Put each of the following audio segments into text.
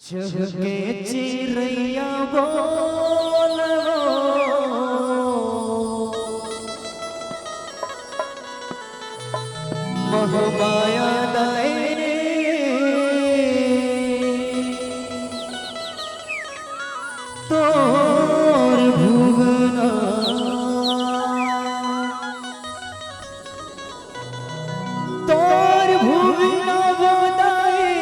चहके चिड़ैया बोलो महमाया दाए तोर भुवना तोर भुवना बताए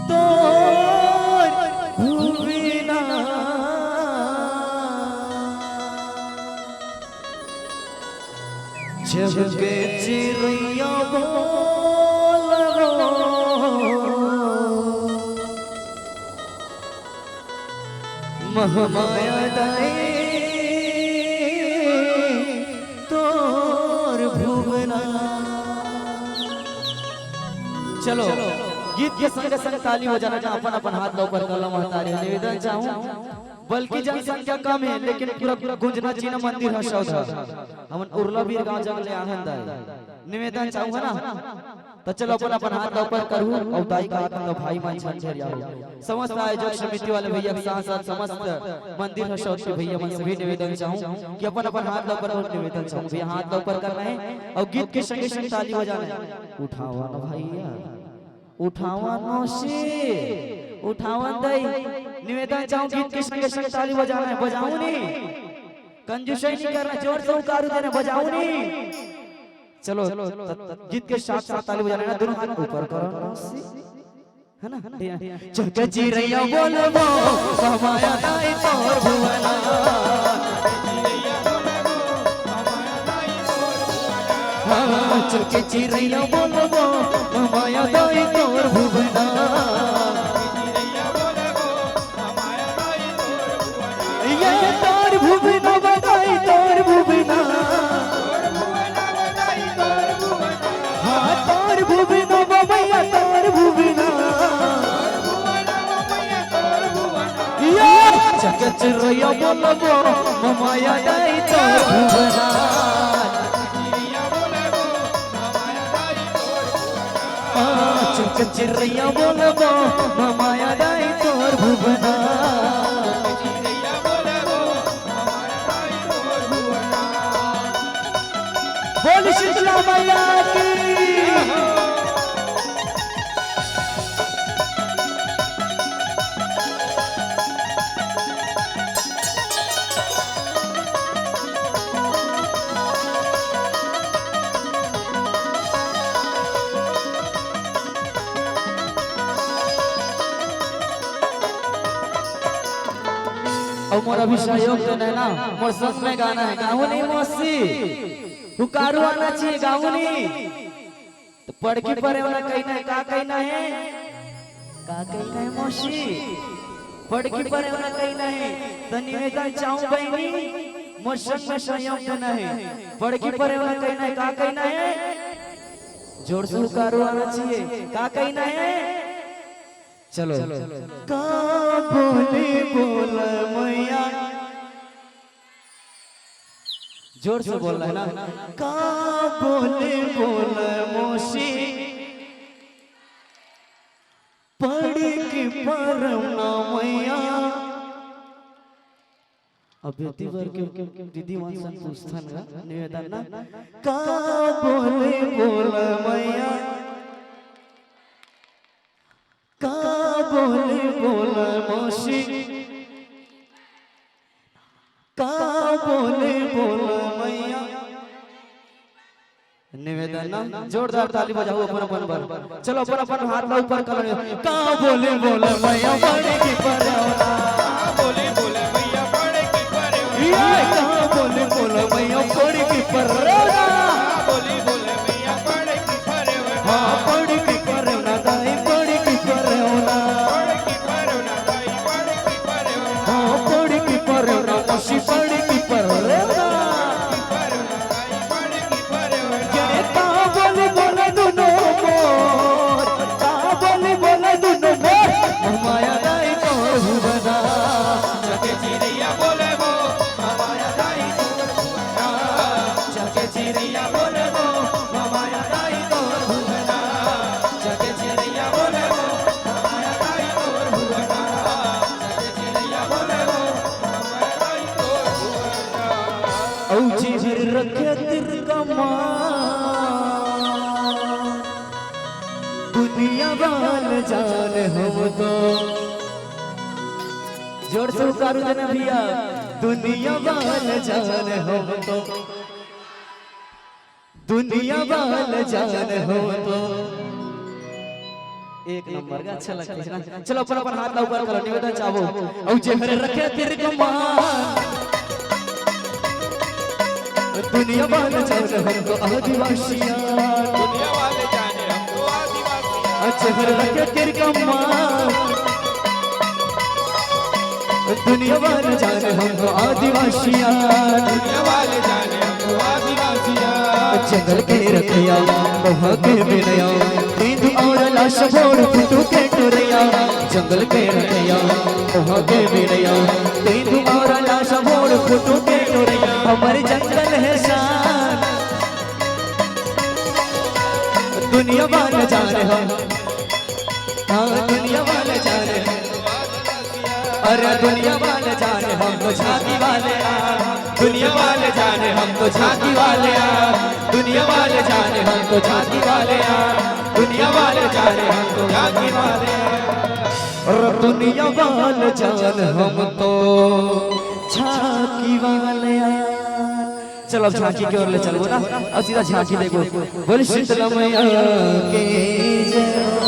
तोर भुवना चहके चिड़ैया बोलो महमाया दाए तोर भुवना। चलो गीत के संग संग ताली हो जाना, जहाँ अपन अपन हाथ ऊपर कलम हतारे निवेदन चाहूं। बल्कि जनसंख्या कम है लेकिन पूरा पूरा गुंजना चीना मंदिर है सौधा हमन उर्ला बीर गांव जंगले आनंद है निवेदन चाहूंगा ना। तो चलो अपन अपन हाथ ऊपर करूं और दाई का हाथ तो भाई मान छंझर आओ समस्त आयोजक समिति वाले भैया के साथ साथ समस्त मंदिर है सौध के भैया मन सभी निवेदन चाहूं कि अपन अपन हाथ ऊपर और निवेदन चाहूं भैया हाथ ऊपर करना है और गीत के संग संग ताली हो जाना है। उठावा ना भैया उठावा नौशी उठावा दई निवेदन चाहूं गीत के संग संग ताली बजाना है। बजाऊं नहीं कंजूसी नहीं करना, जोर से उकारू देना, बजाऊं नहीं। चलो गीत के साथ साथ ताली बजाना है, दोनों हाथ ऊपर करो है ना। चहके चिड़ैया बोलबो हमाया दाई तोर भुवना चहके चिड़ैया बोलबो हमाया दाई तोर भुवना ये तोर भुवना बताई तोर भुवना हाँ तोर भुवना बबैया तोर भुवना चहके चिड़ैया बोलबो हमाया दाई तोर भुवना चहके चिड़ैया बोलबो हमाया दाई तोर भुवना। बोल शीतला मैया की और मोर अभी सहयोग तो नहीं ना, मोर सच में गाना है गाँव नहीं मौसी हुकारू आना चाहिए गाँव नहीं तो पढ़ के पढ़े वाला कहना है का कहना है का कहना है मौसी पढ़ के पढ़े वाला कहना है तो निवेदन चाहूं बहनी मोर संग में सहयोग देना है। पढ़ के पढ़े वाला कहना है का कहना है जोर से हुकारू आना चाहिए का कहना है। चलो का बोले बोल मैया जोर से बोल रहा है ना का बोले बोल मौसी पढ़ के परमना मैया अभ्यर्थी वर्ग के दीदी वासन पूछथन ना निवेदन ना का बोले बोल मैया का बोले बोल मौसी का बोले बोल मैया निवेदन ना जोरदार ताली बजाओ अपन अपन पर। चलो अपन अपन हाथ ला ऊपर करो का बोले बोल मैया पढ़े की परौना बोले बोले मैया पढ़े की परौना का बोले बोल मैया पढ़े की परौना बोले बोले मैया पढ़े की परौना हां पढ़े की परौना दाई पढ़े की परौना पढ़े की परौना दाई पढ़े की परौना हां पढ़े की परौना मौसी पढ़े की परौना ये का बोले बोले दोनों मोर का बोले बोले दोनों मोर हमाया दाई तोर भुवना दुनिया वाल जान हम तो जोर से उतारू देना भैया दुनिया वाल जान हम तो दुनिया वाल जान हम तो एक नंबर का अच्छा लगता है ना। चलो अपन अपन हाथ ऊपर करो निवेदन चाहो औ जेहरे रखे तेरे कमान दुनिया वाले जाने हमको आदिवासियां दुनिया वाले जाने हमको आदिवासियां जेहरे रखे तेरे कमान दुनिया वाले जाने हमको आदिवासियां दुनिया वाले जाने हमको आदिवासियां जंगल के रखिया मोह के बिनया नींद और लाश बोल फुटू के टुरिया जंगल के रखिया मोह के बिनया नींद और लाश बोल फुटू के टुरिया हमारे जंगल है शान दुनिया वाले जाने हम हाँ दुनिया वाले जाने अरे दुनिया वाले जाने हम तो झांकी वाले दुनिया वाले जाने हम तो झांकी वाले दुनिया वाले जाने हम तो झांकी वाले दुनिया वाले जाने हम तो झांकी वाले और दुनिया वाले जान हम तो झांकी वाले चलो अब झांकी की ओर ले चलो ना अब सीधा झांकी देखो बोल शीतला मैया के जय